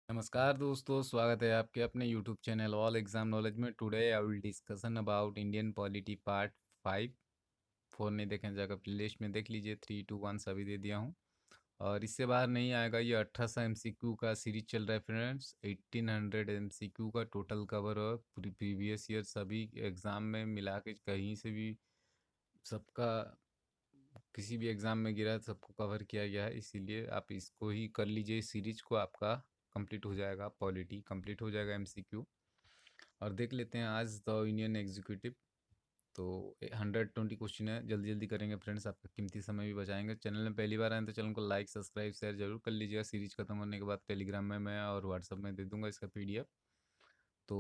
नमस्कार दोस्तों, स्वागत है आपके अपने YouTube channel all exam knowledge में। Today I will discussion about Indian polity part 5। 4 नहीं देखें जाकर प्लेलिस्ट में देख लीजिए। 3, 2, 1 सभी दे दिया हूँ और इससे बाहर नहीं आएगा। ये 1800 एमसीक्यू का सीरीज चल रहा है फ्रेंड्स। 1800 एमसीक्यू का टोटल कवर और प्रीवियस ईयर सभी एग्ज़ाम में मिला के कहीं से भी सबका किसी भी एग्ज़ाम में गिरा सबको कवर किया गया है। इसीलिए आप इसको ही कर लीजिए, इस सीरीज को आपका कंप्लीट हो जाएगा, पॉलिटी कंप्लीट हो जाएगा एमसीक्यू। और देख लेते हैं आज द यूनियन एग्जीक्यूटिव। तो 120 क्वेश्चन है, जल्दी जल्दी करेंगे फ्रेंड्स, आपका कीमती समय भी बचाएंगे। चैनल में पहली बार आए तो चैनल को लाइक सब्सक्राइब शेयर जरूर कर लीजिएगा। सीरीज खत्म होने के बाद टेलीग्राम में मैं और व्हाट्सअप में दे दूंगा इसका पीडीएफ। तो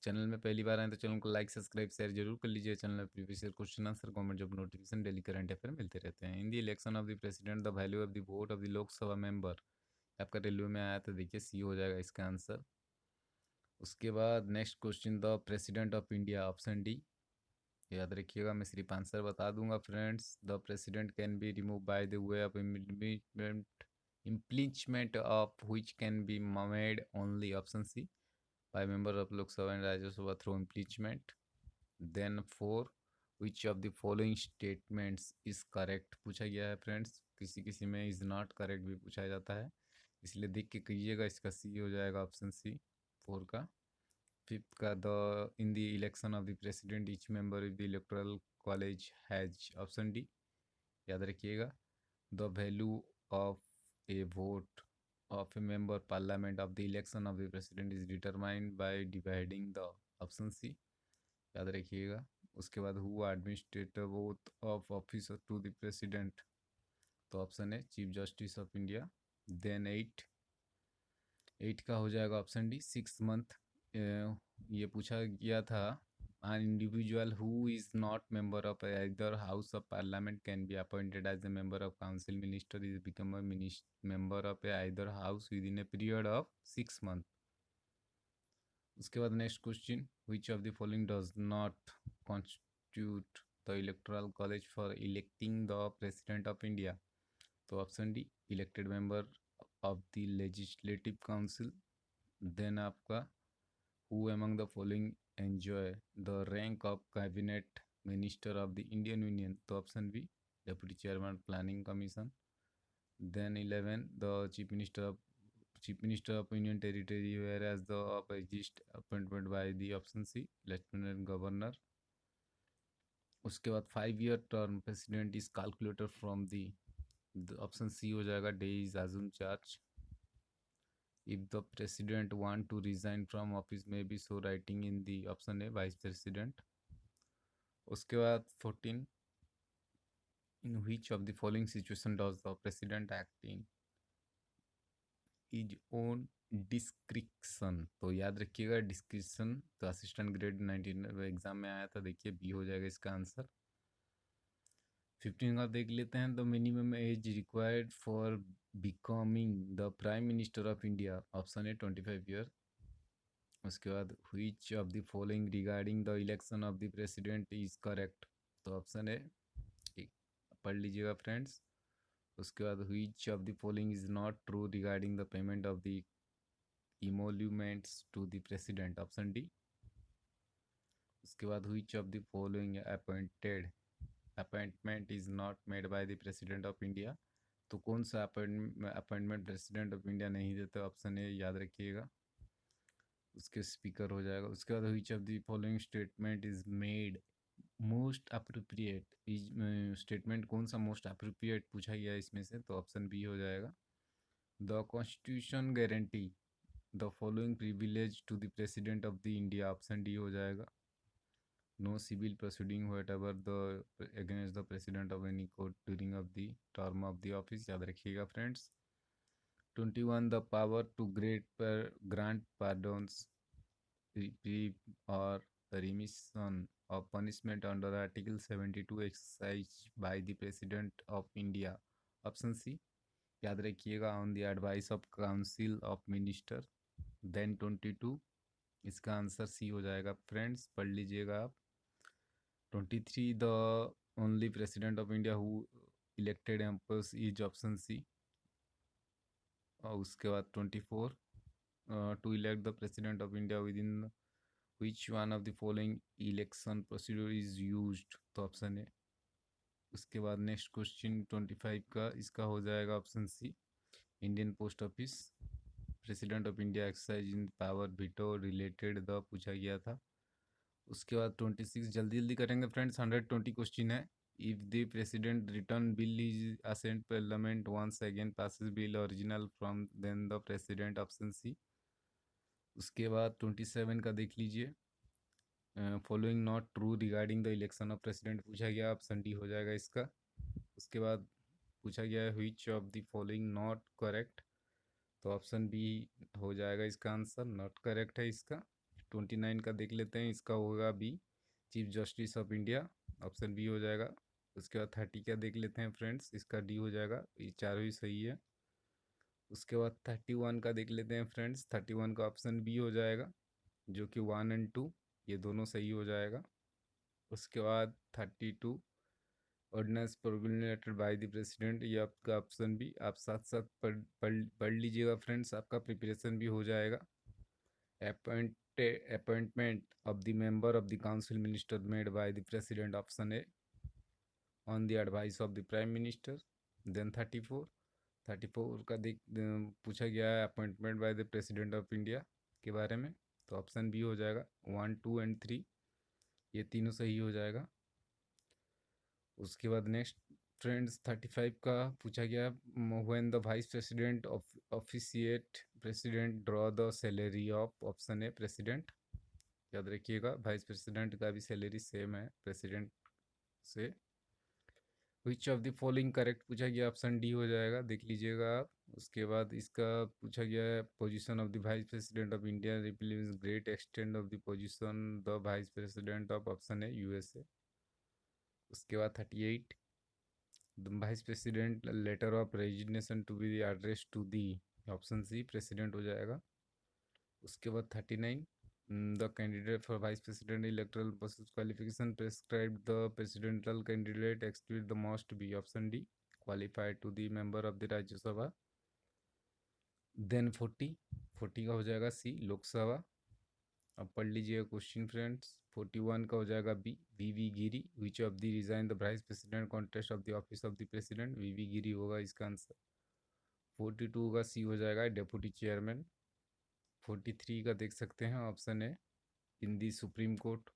चैनल में पहली बार आए तो चैनल को लाइक सब्सक्राइब शेयर जरूर कर लीजिए। चैनल में previous year question answer government job notification daily current affair मिलते रहते हैं। In the election of the president the value of the vote of the Lok Sabha member, आपका रेलवे में आया तो देखिए सी हो जाएगा इसका आंसर। उसके बाद next question, the president of India, option D. याद रखिएगा, मैं सिर्फ आंसर बता दूंगा friends. The president can be remove by the way of impeachment of which can be made only, option C, by member of Lok Sabha and Rajya Sabha through impeachment. Then 4, which of the following statements is correct पूछा गया है friends. किसी किसी में is not correct भी पूछा जाता है, इसलिए देख के कीजिएगा। इसका सी हो जाएगा ऑप्शन सी 4 का। फिफ्थ का, the in the election of the president each member of the electoral college has, option D. याद रखिएगा, the value of A vote of a member parliament of the election of the president is determined by dividing the, option C. याद रखिएगा। उसके बाद who administrator oath of office to the president, तो option है chief justice of India. Then 8 का हो जाएगा option D 6 month. ये पूछा गया था, an individual who is not member of either house of parliament can be appointed as a member of council minister is become a member of either house within a period of 6 months। उसके बाद next question, which of the following does not constitute the electoral college for electing the president of India, तो option D elected member of the legislative council. Then आपका who among the following enjoy the rank of cabinet minister of the Indian Union, तो option B deputy chairman planning commission. Then 11, the chief minister of union territory whereas the opposite appointment by the option C lieutenant governor। उसके बाद 5 year term president is calculated from the option C हो जाएगा days assume charge। if the president want to resign from office may be so writing in the option A vice president। उसके बाद 14, in which of the following situation does the president act in is own description, तो याद रखिएगा description तो assistant grade 19 exam में आया था, देखिए बी हो जाएगा इसका आंसर। 15 का देख लेते हैं, the minimum age required for becoming the prime minister of India, option A 25 year. उसके बाद which of the following regarding the election of the president is correct, तो ऑप्शन ए, पढ़ लीजिएगा फ्रेंड्स। उसके बाद which of the following is not true regarding the payment of the emoluments to the president, option D. उसके बाद which of the following appointment is not made by the president of India, तो कौन सा appointment president of India नहीं देते, option A याद रखिएगा, उसके स्पीकर हो जाएगा। उसके बाद which of the following statement is made most appropriate, statement कौन सा मोस्ट अप्रोप्रिएट पूछा गया इसमें से, तो ऑप्शन बी हो जाएगा, the constitution guarantee the following privilege to the president of the India, option D हो जाएगा, no civil proceeding whatever the against the president of any court during of the term of the office, याद रखिएगा friends. 21, the power to grant pardons और remission of punishment under Article 72 exercised by the President of India, option C. याद रखिएगा, on the advice of council of minister. Then 22, इसका answer C हो जाएगा friends, पढ़ लीजिएगा आप। 23, the only president of India who elected एम्पर्स is, option C. और उसके बाद 24, to elect the president of India within which one of the following election procedure is used? तो ऑप्शन है। उसके बाद नेक्स्ट क्वेश्चन 25 का इसका हो जाएगा option C, Indian post office president of India exercise in power veto related the पूछा गया था। उसके बाद 26 जल्दी जल्दी करेंगे फ्रेंड्स, 120 क्वेश्चन है। If the president return bill is assent parliament once again passes bill original from then the president option C. उसके बाद 27 का देख लीजिए, following not true regarding the election of president पूछा गया, ऑप्शन डी हो जाएगा इसका। उसके बाद पूछा गया है which of the following not correct, तो ऑप्शन बी हो जाएगा इसका आंसर, नॉट करेक्ट है इसका। 29 का देख लेते हैं, इसका होगा B, chief justice of India, option B हो जाएगा। उसके बाद 30 का देख लेते हैं फ्रेंड्स, इसका डी हो जाएगा, ये चारों ही सही है। उसके बाद 31 का देख लेते हैं फ्रेंड्स, 31 का ऑप्शन बी हो जाएगा, जो कि 1 एंड 2 ये दोनों सही हो जाएगा। उसके बाद 32 ऑर्डिनेंस प्रोमिनेटेड बाय द प्रेसिडेंट, ये आपका ऑप्शन भी, आप साथ साथ पढ़ लीजिएगा फ्रेंड्स, आपका प्रिपरेशन भी हो जाएगा। Appointment of the member of the council minister made by the president, option A on the advice of the prime minister. Then 34 का देख पूछा गया है appointment by the president of India के बारे में, तो ऑप्शन बी हो जाएगा, 1 2 एंड 3 ये तीनों सही हो जाएगा। उसके बाद नेक्स्ट फ्रेंड्स 35 का पूछा गया, when the vice president officiate president draw the salary of, option A president. याद रखिएगा वाइस प्रेसिडेंट का भी सैलरी सेम है प्रेसिडेंट से। विच ऑफ द फॉलोइंग करेक्ट पूछा गया, ऑप्शन डी हो जाएगा, देख लीजिएगा आप। उसके बाद इसका पूछा गया है position of the vice president of India represents great extent of the position the vice president of, option है यूएसए। उसके बाद 38 the vice president letter of resignation to be address to the, option C president हो जाएगा। उसके बाद 39 the candidate for vice president electoral process qualification prescribe the presidential candidate exclude the most B, option D qualified to the member of the Rajya Sabha. Then 40 का हो जाएगा सी लोकसभा। अब पढ़ लीजिएगा क्वेश्चन फ्रेंड्स, 41 का हो जाएगा B V Giri, which of the resign the vice president contest of the office of the president, V Giri होगा इसका आंसर। 42 का सी हो जाएगा डेप्यूटी चेयरमैन। 43 का देख सकते हैं ऑप्शन है इन दी सुप्रीम कोर्ट।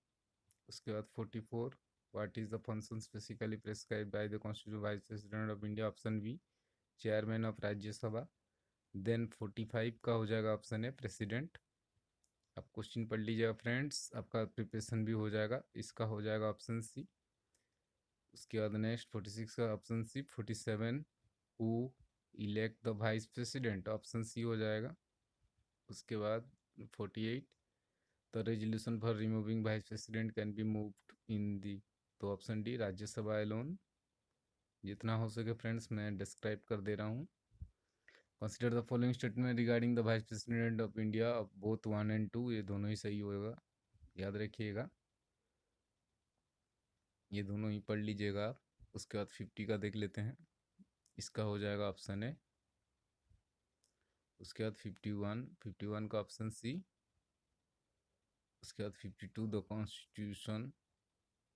उसके बाद 44 what is the function specifically prescribe by the constitution vice president of India, option B chairman of Rajya Sabha. Then 45 का हो जाएगा ऑप्शन है प्रेसिडेंट। आप क्वेश्चन पढ़ लीजिएगा फ्रेंड्स, आपका प्रिपरेशन भी हो जाएगा, इसका हो जाएगा ऑप्शन सी। उसके बाद नेक्स्ट 46 का option C. 47 who elect the vice president, option C हो जाएगा। उसके बाद 48 the resolution for removing vice president can be moved in the, तो ऑप्शन डी राज्यसभा एलोन। जितना हो सके फ्रेंड्स मैं डिस्क्राइब कर दे रहा हूँ। Consider the following statement regarding the vice president of India, both 1 and 2 ये दोनों ही सही होगा, याद रखिएगा, ये दोनों ही पढ़ लीजिएगा आप। उसके बाद 50 का देख लेते हैं, इसका हो जाएगा ऑप्शन है। उसके बाद 51 का ऑप्शन सी। उसके बाद 52 द कॉन्स्टिट्यूशन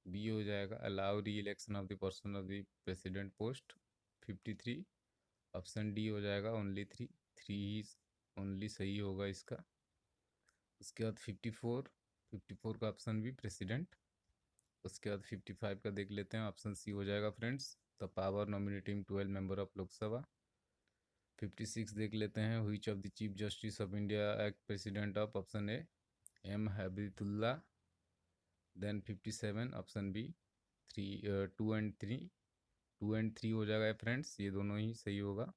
बी हो जाएगा, अलाउ री election of the person of the president post. 53 option D हो जाएगा, ओनली 3 ही ओनली सही होगा इसका। उसके बाद 54 का ऑप्शन बी प्रेसिडेंट। उसके बाद 55 का देख लेते हैं, ऑप्शन सी हो जाएगा friends the power nominating 12 member of Lok Sabha. 56 देख लेते हैं, which of the chief justice of India act president of, option A M Habibullah. Then 57 option B 2 and 3 हो जाएगा फ्रेंड्स, ये दोनों ही सही होगा।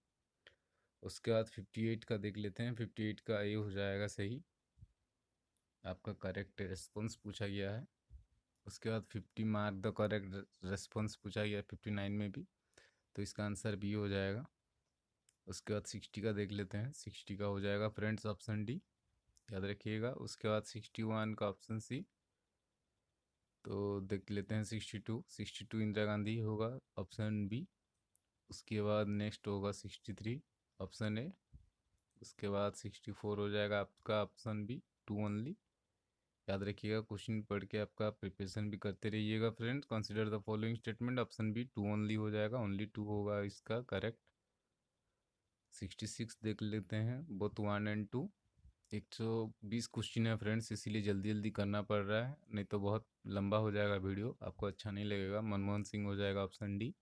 उसके बाद 58 का देख लेते हैं, 58 का ए हो जाएगा सही, आपका करेक्ट रिस्पॉन्स पूछा गया है। उसके बाद 50 मार्क द करेक्ट रिस्पॉन्स पूछा गया है 59 में भी, तो इसका आंसर बी हो जाएगा। उसके बाद 60 का देख लेते हैं, 60 का हो जाएगा फ्रेंड्स ऑप्शन डी, याद रखिएगा। उसके बाद 61 का ऑप्शन सी, तो देख लेते हैं 62 इंदिरा गांधी होगा, ऑप्शन बी। उसके बाद नेक्स्ट होगा 63 ऑप्शन ए। उसके बाद 64 हो जाएगा आपका ऑप्शन बी, टू ओनली। याद रखिएगा, क्वेश्चन पढ़ के आपका प्रिपरेशन भी करते रहिएगा friends. Consider the following statement, option B two only हो जाएगा, ओनली टू होगा इसका करेक्ट। 66 देख लेते हैं, both one and two. 120 question है फ्रेंड्स, इसीलिए जल्दी जल्दी करना पड़ रहा है, नहीं तो बहुत लंबा हो जाएगा वीडियो, आपको अच्छा नहीं लगेगा। मनमोहन सिंह हो जाएगा ऑप्शन डी।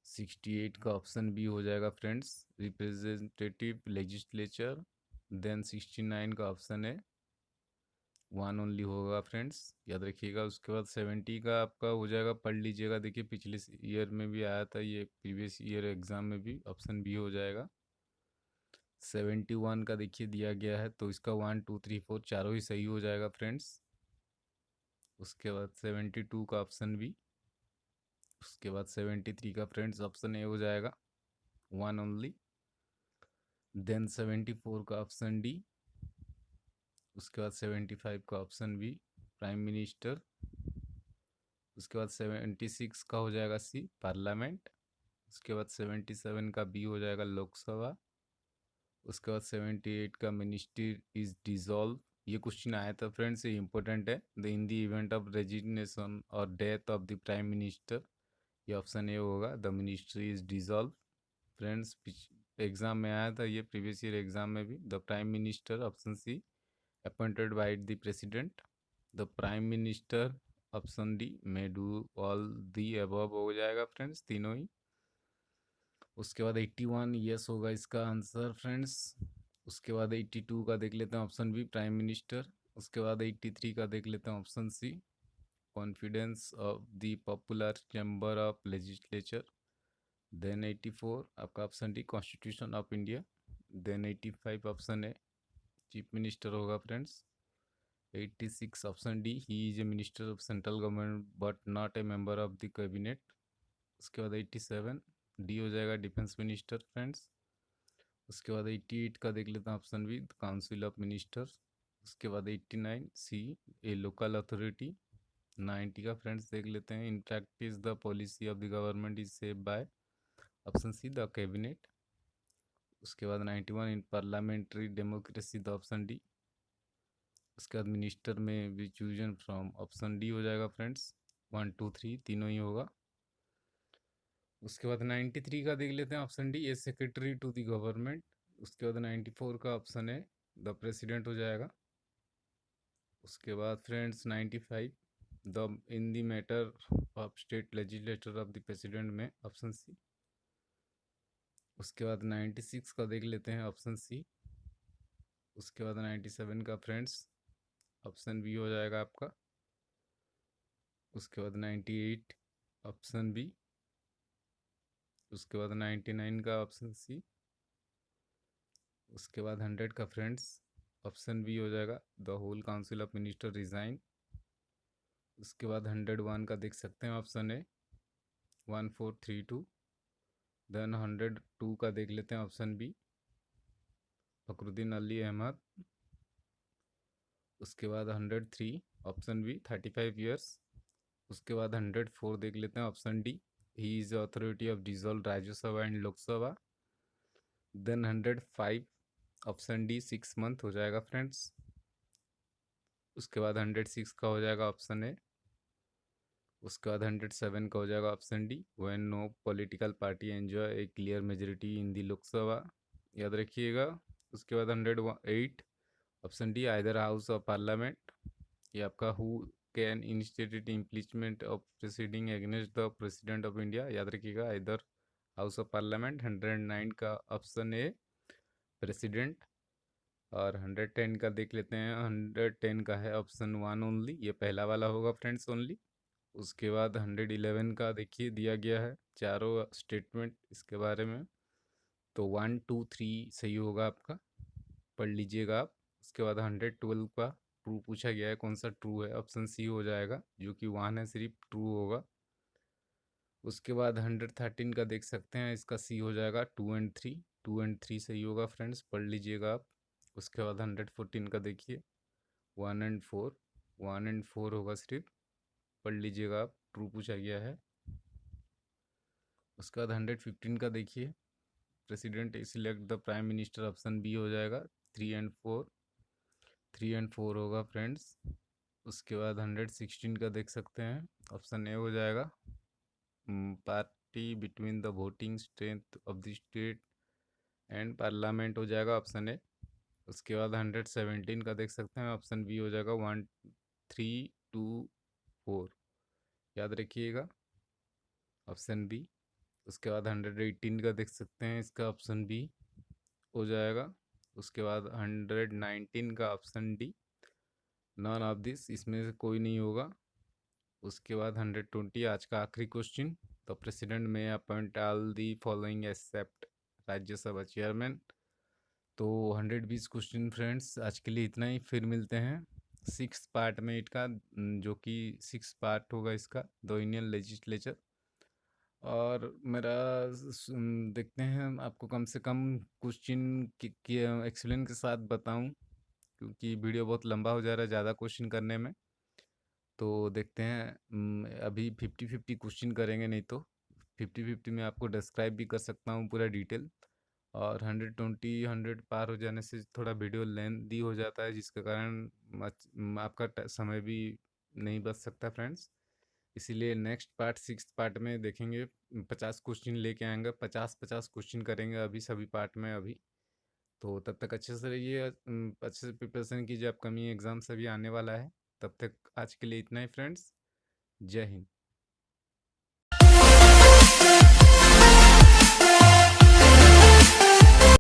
68 का ऑप्शन बी हो जाएगा फ्रेंड्स, रिप्रेजेंटेटिव लेजिस्लेचर। देन 69 का ऑप्शन है वन ओनली होगा फ्रेंड्स, याद रखिएगा। उसके बाद 70 का आपका हो जाएगा, पढ़ लीजिएगा, देखिए पिछले ईयर में भी आया था ये, प्रीवियस ईयर एग्जाम में भी ऑप्शन बी हो जाएगा। 71 का देखिए दिया गया है, तो इसका 1 2 3 4 चारों ही सही हो जाएगा फ्रेंड्स। उसके बाद 72 का ऑप्शन बी। उसके बाद 73 का फ्रेंड्स ऑप्शन ए हो जाएगा, वन ओनली। देन 74 का ऑप्शन डी। उसके बाद 75 का ऑप्शन बी, प्राइम मिनिस्टर। उसके बाद 76 का हो जाएगा सी, पार्लियामेंट। उसके बाद 77 का बी हो जाएगा, लोकसभा। उसके बाद 78 का मिनिस्ट्री इज डिसॉल्व। ये क्वेश्चन आया था फ्रेंड्स, ये इंपॉर्टेंट है। The in the event of resignation और death of the prime minister, ये ऑप्शन ए होगा, the ministry is dissolve. Friends exam में आया था ये, प्रीवियस ईयर एग्जाम में भी। The prime minister, option C, appointed by the president. The prime minister, option D, may do all the above हो जाएगा फ्रेंड्स, तीनों ही। उसके बाद 81 यस होगा इसका आंसर फ्रेंड्स। उसके बाद 82 का देख लेते हैं, ऑप्शन बी, प्राइम मिनिस्टर। उसके बाद 83 का देख लेते हैं, option C, confidence of the popular chamber of legislature. Then 84 आपका option D, constitution of India. Then 85 option A, chief minister होगा friends. 86 option D, he is a minister of central government but not a member of the cabinet. उसके बाद 87 D हो जाएगा, defence minister friends. उसके बाद 88 का देख लेते हैं, option B, council of ministers. उसके बाद 89 सी, ए लोकल अथॉरिटी। 90 का फ्रेंड्स देख लेते हैं, in practice the policy of the government is save by, option C, the cabinet. उसके बाद 91 in parliamentary democracy, the option D. उसके बाद मिनिस्टर में भी चूजन फ्रॉम, ऑप्शन डी हो जाएगा फ्रेंड्स, 1 2 3 तीनों ही होगा। उसके बाद 93 का देख लेते हैं, option D, a secretary to the government. उसके बाद 94 का ऑप्शन है, द प्रेसिडेंट हो जाएगा। उसके बाद friends 95 the in the matter of state legislator of the president में, ऑप्शन सी। उसके बाद 96 का देख लेते हैं, ऑप्शन सी। उसके बाद 97 का फ्रेंड्स ऑप्शन बी हो जाएगा आपका। उसके बाद 98 ऑप्शन बी। उसके बाद 99 का ऑप्शन सी। उसके बाद 100 का फ्रेंड्स ऑप्शन बी हो जाएगा, the whole council of minister resign. उसके बाद 101 का देख सकते हैं, ऑप्शन ए, 1432। देन 102 का देख लेते हैं, ऑप्शन बी, फखरुद्दीन अली अहमद। उसके बाद 103 ऑप्शन बी, 35 ईयर्स। उसके बाद 104 देख लेते हैं, option D, he is authority of dissolve Rajya Sabha and Lok Sabha. Then 105 option D, 6 month हो जाएगा फ्रेंड्स। उसके बाद 106 का हो जाएगा ऑप्शन ए। उसके बाद 107 का हो जाएगा option D, when no political party enjoy a clear majority in the Lok Sabha, याद रखिएगा। उसके बाद 108 option D, either house of parliament. ये आपका who can initiated impeachment of proceeding against the president of India, याद रखिएगा, आइदर हाउस ऑफ पार्लियामेंट। 109 का option A, president. और 110 का देख लेते हैं, 110 का है ऑप्शन वन ओनली, ये पहला वाला होगा फ्रेंड्स, ओनली। उसके बाद 111 का देखिए दिया गया है चारों स्टेटमेंट इसके बारे में, तो 1 2 3 सही होगा आपका, पढ़ लीजिएगा आप। उसके बाद 112 का ट्रू पूछा गया है, कौन सा ट्रू है, ऑप्शन सी हो जाएगा, जो कि वन है सिर्फ, ट्रू होगा। उसके बाद 113 का देख सकते हैं, इसका सी हो जाएगा, 2 एंड 3, 2 एंड 3 सही होगा फ्रेंड्स, पढ़ लीजिएगा आप। उसके बाद 114 का देखिए, 1 एंड 4, 1 एंड 4 होगा सिर्फ, पढ़ लीजिएगा आप, ट्रू पूछा गया है। उसके बाद 115 का देखिए, president select the prime minister, option B हो जाएगा। 3 और 4, 3 और 4 होगा फ्रेंड्स। उसके बाद 116 का देख सकते हैं, ऑप्शन ए हो जाएगा। Party between the voting strength of the state and parliament हो जाएगा, ऑप्शन ए। उसके बाद 117 का देख सकते हैं, ऑप्शन बी हो जाएगा। 1, 3, 2, 4 याद रखिएगा, ऑप्शन बी। उसके बाद 118 का देख सकते हैं, इसका ऑप्शन बी हो जाएगा। उसके बाद 119 का option D, none of this, इसमें से कोई नहीं होगा। उसके बाद 120 आज का आखिरी question, the president may appoint all the following except Rajya Sabha chairman. तो 120 क्वेश्चन फ्रेंड्स आज के लिए इतना ही, फिर मिलते हैं 6 पार्ट में इनका, जो कि 6 पार्ट होगा इसका, द इंडियन लेजिस्लेचर। और मेरा देखते हैं आपको कम से कम क्वेश्चन की एक्सप्लेन के साथ बताऊं, क्योंकि वीडियो बहुत लंबा हो जा रहा है ज़्यादा क्वेश्चन करने में। तो देखते हैं, अभी 50-50 क्वेश्चन करेंगे, नहीं तो 50-50 में आपको डिस्क्राइब भी कर सकता हूँ पूरा डिटेल। और 120 पार हो जाने से थोड़ा वीडियो लेंथी हो जाता है, जिसके कारण आपका समय भी नहीं बच सकता फ्रेंड्स। इसीलिए नेक्स्ट पार्ट 6 पार्ट में देखेंगे, 50 क्वेश्चन लेके आएंगे, 50-50 क्वेश्चन करेंगे अभी सभी पार्ट में अभी। तो तब तक अच्छे से रहिए, अच्छे से प्रिपरेशन कीजिए, अपकमिंग एग्जाम सभी आने वाला है। तब तक आज के लिए इतना ही फ्रेंड्स, जय हिंद।